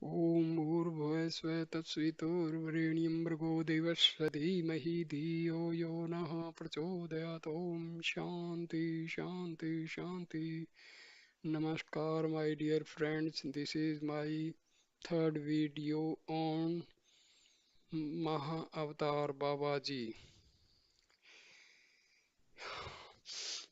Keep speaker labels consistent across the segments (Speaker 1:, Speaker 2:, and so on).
Speaker 1: ॐ भूर्भुवः स्वः तत्सवितुर्वरेण्यं भर्गो देवस्य धीमहि धियो यो नः प्रचोदयात्। ॐ शान्ति शान्ति शान्ति. Namaskar, my dear friends. This is my third video on Maha Avatar Babaji.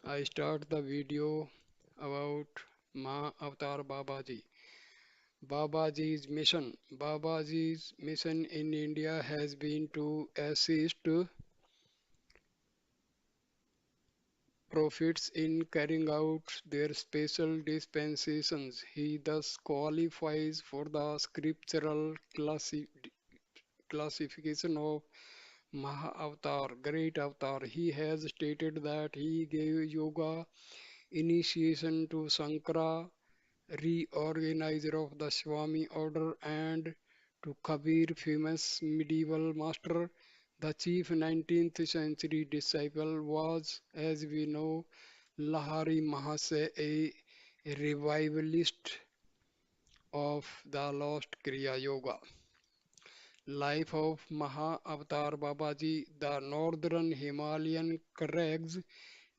Speaker 1: I start the video about Maha Avatar Babaji. Babaji's mission. Babaji's mission in India has been to assist prophets in carrying out their special dispensations. He thus qualifies for the scriptural classification of Mahavatar, great avatar. He has stated that he gave yoga initiation to Sankara, reorganizer of the Swami order, and to Kabir, famous medieval master. The chief 19th century disciple was, as we know, Lahari Mahase, a revivalist of the lost Kriya Yoga. Life of Maha Avatar Babaji. The northern Himalayan crags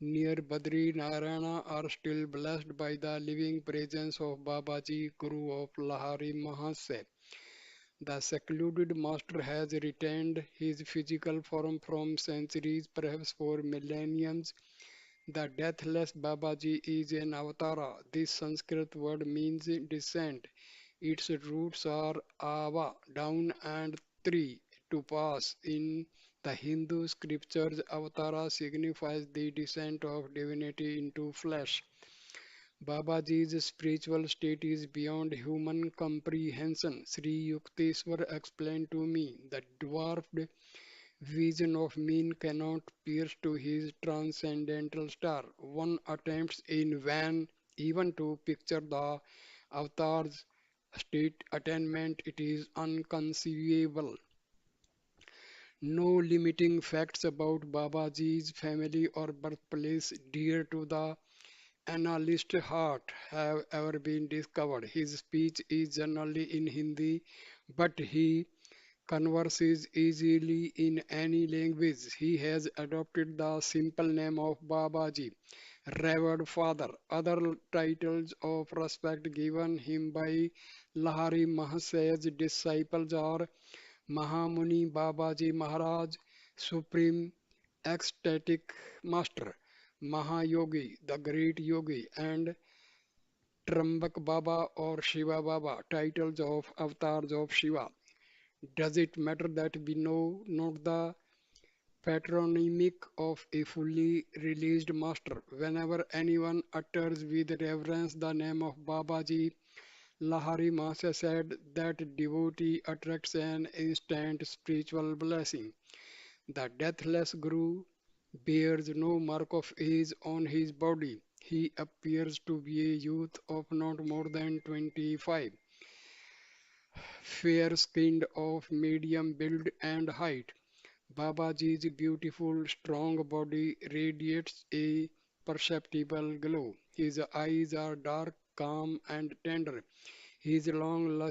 Speaker 1: near Badri Narayana are still blessed by the living presence of Babaji, Guru of Lahari Mahase. The secluded master has retained his physical form from centuries, perhaps for millenniums. The deathless Babaji is an avatara. This Sanskrit word means descent. Its roots are ava, down, and tri, to pass. In the Hindu scriptures, avatara signifies the descent of divinity into flesh. Babaji's spiritual state is beyond human comprehension. Sri Yukteswar explained to me the dwarfed vision of mean cannot pierce to his transcendental star. One attempts in vain even to picture the avatar's state attainment. It is unconceivable. No limiting facts about Babaji's family or birthplace dear to the analyst heart have ever been discovered. His speech is generally in Hindi, but he converses easily in any language. He has adopted the simple name of Babaji, revered father. Other titles of respect given him by Lahari Mahasaya's disciples are Mahamuni Babaji Maharaj, Supreme Ecstatic Master, Mahayogi, the Great Yogi, and Trambak Baba or Shiva Baba, titles of avatars of Shiva. Does it matter that we know not the patronymic of a fully released master? Whenever anyone utters with reverence the name of Babaji, Lahari Masa said that devotee attracts an instant spiritual blessing. The deathless Guru bears no mark of age on his body. He appears to be a youth of not more than 25, fair skinned, of medium build and height. Babaji's beautiful, strong body radiates a perceptible glow. His eyes are dark, calm, and tender. His long,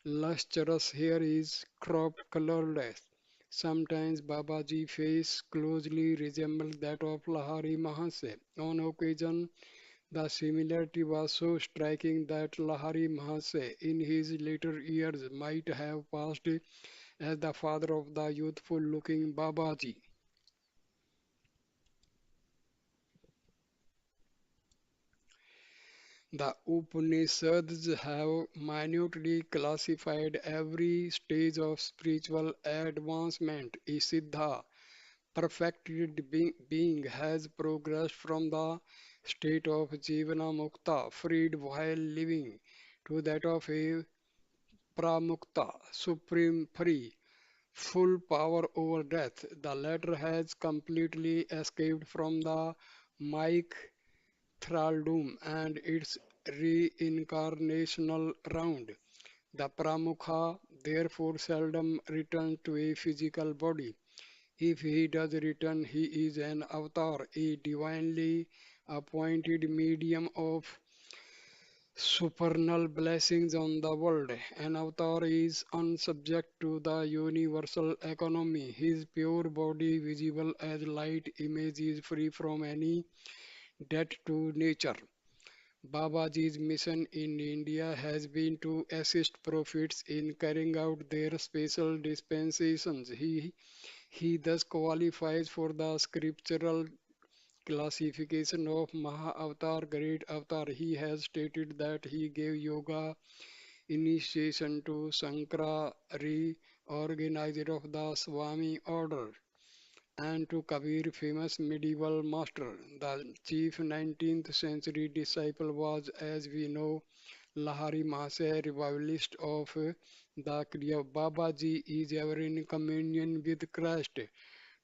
Speaker 1: lustrous hair is cropped colorless. Sometimes Babaji's face closely resembles that of Lahari Mahase. On occasion, the similarity was so striking that Lahari Mahase, in his later years, might have passed as the father of the youthful looking Babaji. The Upanishads have minutely classified every stage of spiritual advancement. A Siddha, perfected being, has progressed from the state of Jivana Mukta, freed while living, to that of a Pramukta, supreme free, full power over death. The latter has completely escaped from the Mike thraldom and its reincarnational round. The Pramukha therefore seldom returns to a physical body. If he does return, he is an avatar, a divinely appointed medium of supernal blessings on the world. An avatar is unsubject to the universal economy. His pure body, visible as light image, is free from any debt to nature. Babaji's mission in India has been to assist prophets in carrying out their special dispensations. He thus qualifies for the scriptural classification of Maha Avatar, Great Avatar. He has stated that he gave yoga initiation to Sankara, reorganizer of the Swami order, and to Kabir, famous medieval master. The chief 19th century disciple was, as we know, Lahari Mahasaya, revivalist of the Kriya. Babaji is ever in communion with Christ.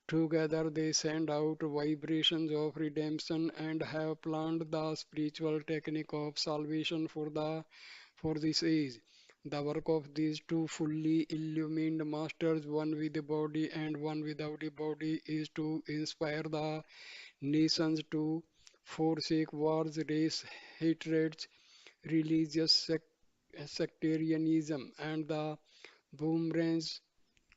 Speaker 1: Together they send out vibrations of redemption and have planned the spiritual technique of salvation for this age. The work of these two fully illumined masters, one with a body and one without a body, is to inspire the nations to forsake wars, race hatreds, religious sectarianism, and the boomerang's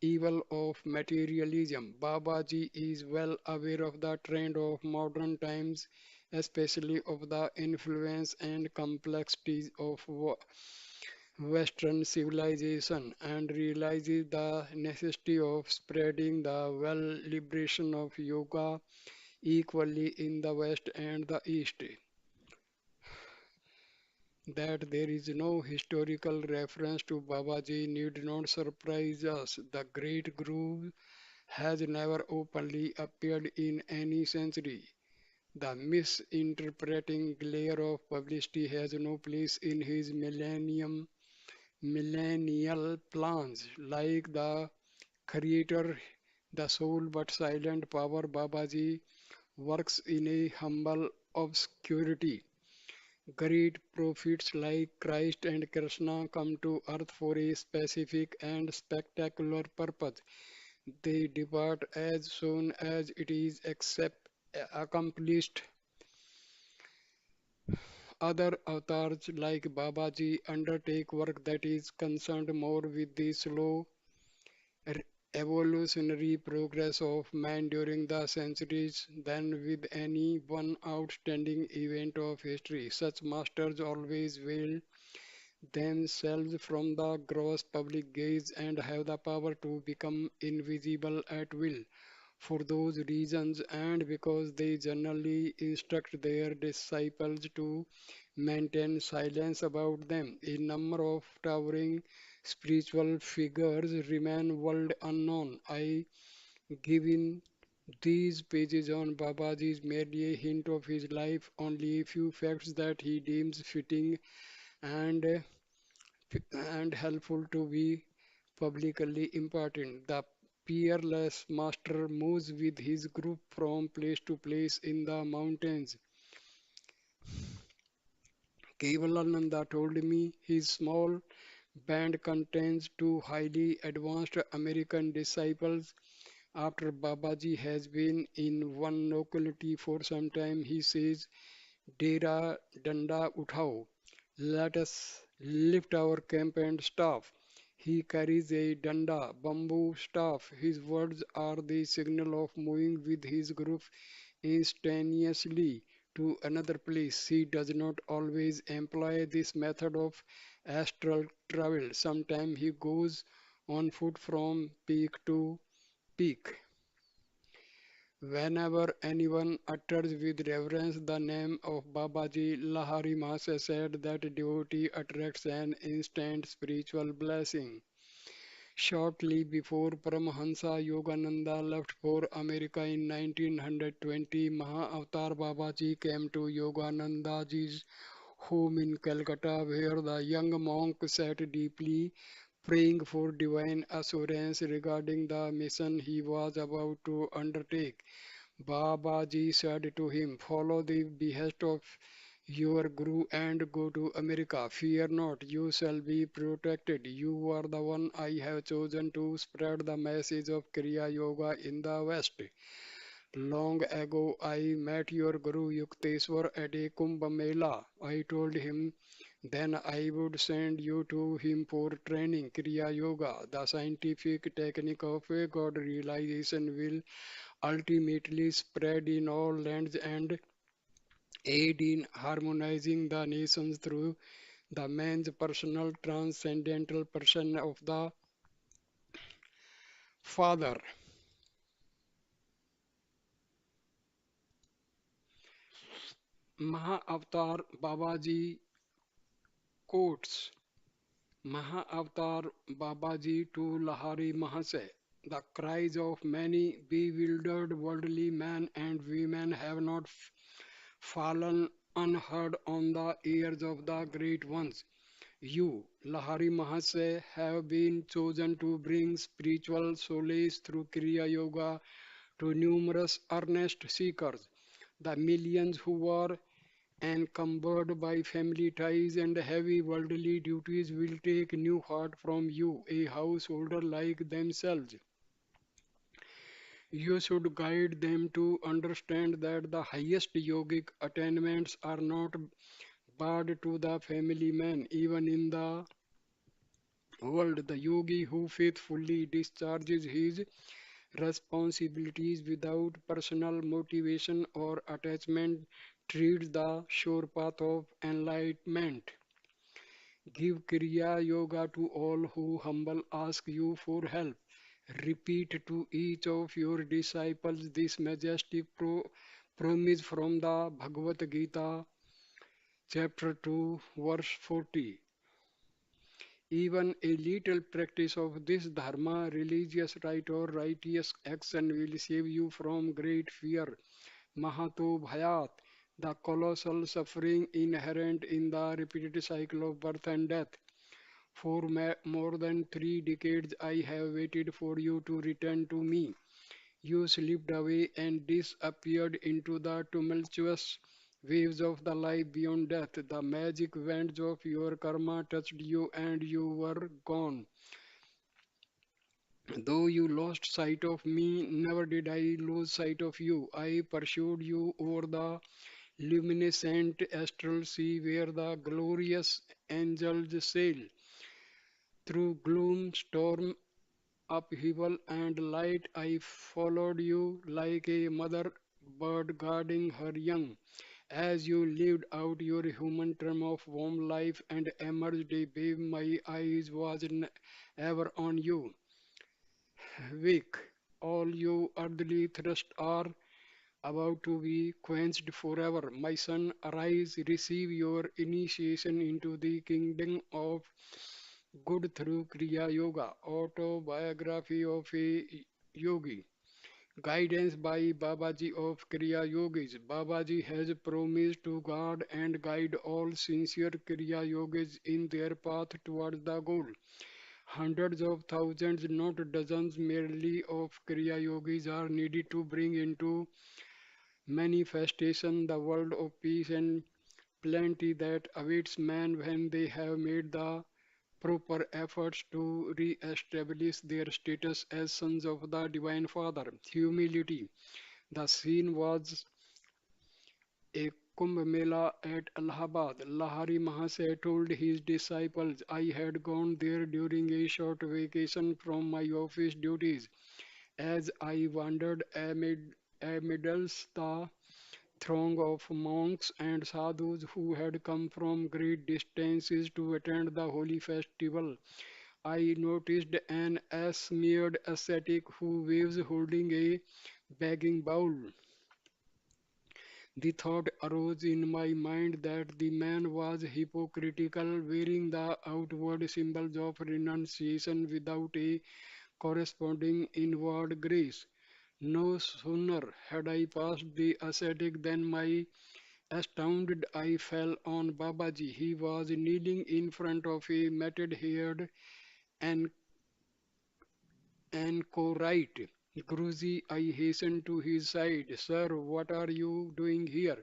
Speaker 1: evil of materialism. Babaji is well aware of the trend of modern times, especially of the influence and complexities of Western civilization, and realizes the necessity of spreading the well liberation of yoga equally in the West and the East. That there is no historical reference to Babaji need not surprise us. The great Guru has never openly appeared in any century. The misinterpreting glare of publicity has no place in his millennial plans. Like the creator, the soul but silent power, Babaji works in a humble obscurity. Great prophets like Christ and Krishna come to earth for a specific and spectacular purpose. They depart as soon as it is accomplished. Other avatars like Babaji undertake work that is concerned more with the slow r- evolutionary progress of man during the centuries than with any one outstanding event of history. Such masters always veil themselves from the gross public gaze and have the power to become invisible at will. For those reasons, and because they generally instruct their disciples to maintain silence about them, a number of towering spiritual figures remain world unknown. I give in these pages on Babaji is merely a hint of his life, only a few facts that he deems fitting and helpful to be publicly important. The peerless master moves with his group from place to place in the mountains. Kevalananda told me his small band contains two highly advanced American disciples. After Babaji has been in one locality for some time, he says, Dera Danda Uthao. Let us lift our camp and staff. He carries a danda, bamboo staff. His words are the signal of moving with his group instantaneously to another place. He does not always employ this method of astral travel. Sometimes he goes on foot from peak to peak. Whenever anyone utters with reverence the name of Babaji, Lahari Mahasaya said that devotee attracts an instant spiritual blessing. Shortly before Paramahansa Yogananda left for America in 1920, Maha-Avatar Babaji came to Yoganandaji's home in Calcutta, where the young monk sat deeply praying for divine assurance regarding the mission he was about to undertake. Babaji said to him, Follow the behest of your Guru and go to America. Fear not, you shall be protected. You are the one I have chosen to spread the message of Kriya Yoga in the West. Long ago, I met your Guru Yukteswar at a Kumbh Mela. I told him Then I would send you to him for training. Kriya Yoga, the scientific technique of a God realization, will ultimately spread in all lands and aid in harmonizing the nations through the man's personal transcendental person of the Father. Maha Avatar Babaji quotes Maha Avatar Babaji to Lahari Mahase. The cries of many bewildered worldly men and women have not fallen unheard on the ears of the great ones. You, Lahari Mahase, have been chosen to bring spiritual solace through Kriya Yoga to numerous earnest seekers. The millions who are encumbered by family ties and heavy worldly duties will take new heart from you, a householder like themselves. You should guide them to understand that the highest yogic attainments are not barred to the family man. Even in the world, the yogi who faithfully discharges his responsibilities without personal motivation or attachment treads the sure path of enlightenment. Give Kriya Yoga to all who humble ask you for help. Repeat to each of your disciples this majestic promise from the Bhagavad Gita, chapter 2, verse 40. Even a little practice of this dharma, religious rite or righteous action will save you from great fear. Mahato Bhayat, the colossal suffering inherent in the repeated cycle of birth and death. For more than 3 decades, I have waited for you to return to me. You slipped away and disappeared into the tumultuous waves of the life beyond death. The magic winds of your karma touched you and you were gone. Though you lost sight of me, never did I lose sight of you. I pursued you over the luminescent astral sea where the glorious angels sail. Through gloom, storm, upheaval, and light, I followed you like a mother bird guarding her young. As you lived out your human term of warm life and emerged a babe, my eyes was ever on you. Wake, all you earthly thirst are about to be quenched forever. My son, arise, receive your initiation into the kingdom of good through Kriya Yoga, autobiography of a yogi. Guidance by Babaji of Kriya Yogis. Babaji has promised to guard and guide all sincere Kriya Yogis in their path towards the goal. Hundreds of thousands, not dozens merely, of Kriya Yogis are needed to bring into manifestation the world of peace and plenty that awaits man when they have made the proper efforts to re-establish their status as sons of the Divine Father. Humility. The scene was a Kumbh Mela at Allahabad. Lahari Mahasaya told his disciples, I had gone there during a short vacation from my office duties. As I wandered amidst the throng of monks and sadhus who had come from great distances to attend the holy festival, I noticed an smeared ascetic who waves holding a begging bowl. The thought arose in my mind that the man was hypocritical, wearing the outward symbols of renunciation without a corresponding inward grace. No sooner had I passed the ascetic than my astounded eye fell on Babaji. He was kneeling in front of a matted haired and anchorite. Guruji, I hastened to his side. Sir, what are you doing here?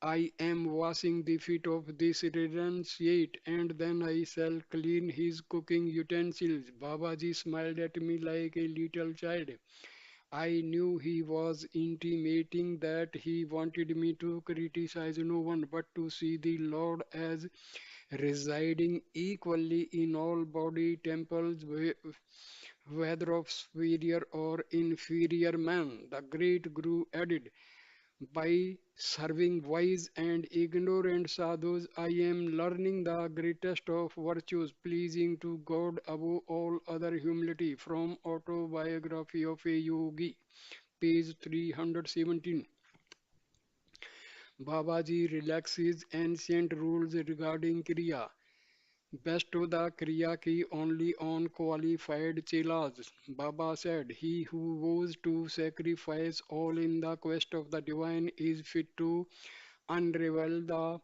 Speaker 1: I am washing the feet of this renunciate, and then I shall clean his cooking utensils. Babaji smiled at me like a little child. I knew he was intimating that he wanted me to criticize no one but to see the Lord as residing equally in all body temples, whether of superior or inferior man. The great Guru added, by serving wise and ignorant sadhus, I am learning the greatest of virtues, pleasing to God above all other humility. From Autobiography of a Yogi, page 317. Babaji relaxes ancient rules regarding Kriya. Bestow the Kriya key only on qualified chelas. Baba said, he who vows to sacrifice all in the quest of the divine is fit to unravel the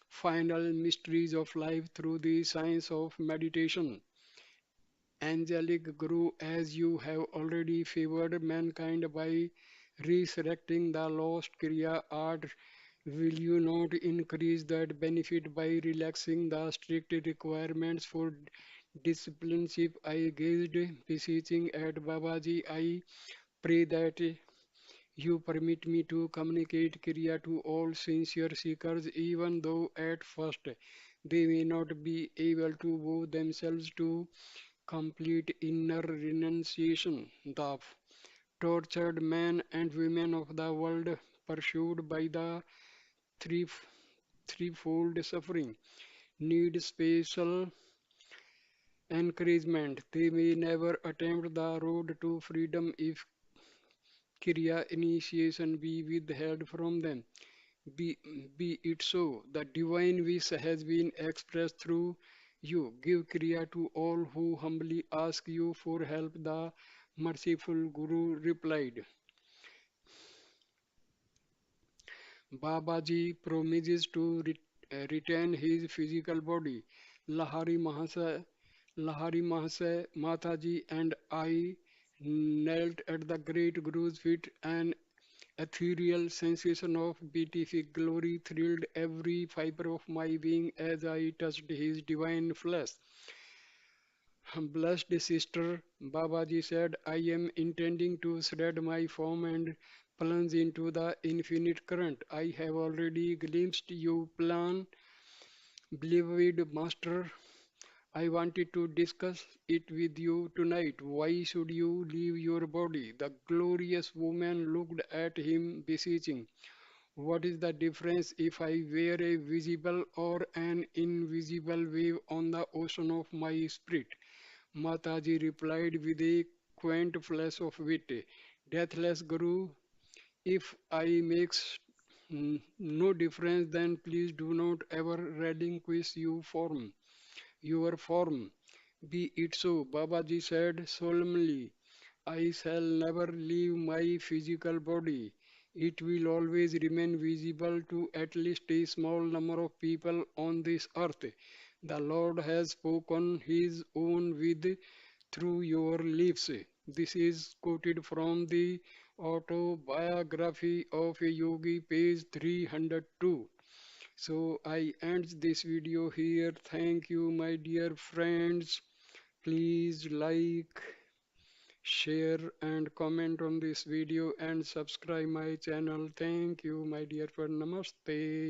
Speaker 1: final mysteries of life through the science of meditation. Angelic Guru, as you have already favored mankind by resurrecting the lost Kriya art, will you not increase that benefit by relaxing the strict requirements for discipleship? I gazed beseeching at Babaji. I pray that you permit me to communicate Kriya to all sincere seekers, even though at first they may not be able to vow themselves to complete inner renunciation. The tortured men and women of the world, pursued by the three, threefold suffering, need special encouragement. They may never attempt the road to freedom if Kriya initiation be withheld from them. Be, be it so. The divine wish has been expressed through you. Give Kriya to all who humbly ask you for help. The merciful Guru replied. Babaji promises to retain his physical body. Lahari Mahasaya, Lahari Mahasaya, Mataji, and I knelt at the great Guru's feet. An ethereal sensation of beatific glory thrilled every fiber of my being as I touched his divine flesh. Blessed sister, Babaji said, I am intending to shred my form and plunge into the infinite current. I have already glimpsed your plan, beloved master. I wanted to discuss it with you tonight. Why should you leave your body? The glorious woman looked at him, beseeching. What is the difference if I wear a visible or an invisible wave on the ocean of my spirit? Mataji replied with a quaint flash of wit. Deathless Guru, if I makes no difference, then please do not ever relinquish your form. Be it so, Babaji said solemnly. I shall never leave my physical body. It will always remain visible to at least a small number of people on this earth. The Lord has spoken His own with through your lips. This is quoted from the Autobiography of a Yogi, page 302. So I end this video here. Thank you, my dear friends. Please like, share and comment on this video and subscribe my channel. Thank you, my dear friend. Namaste.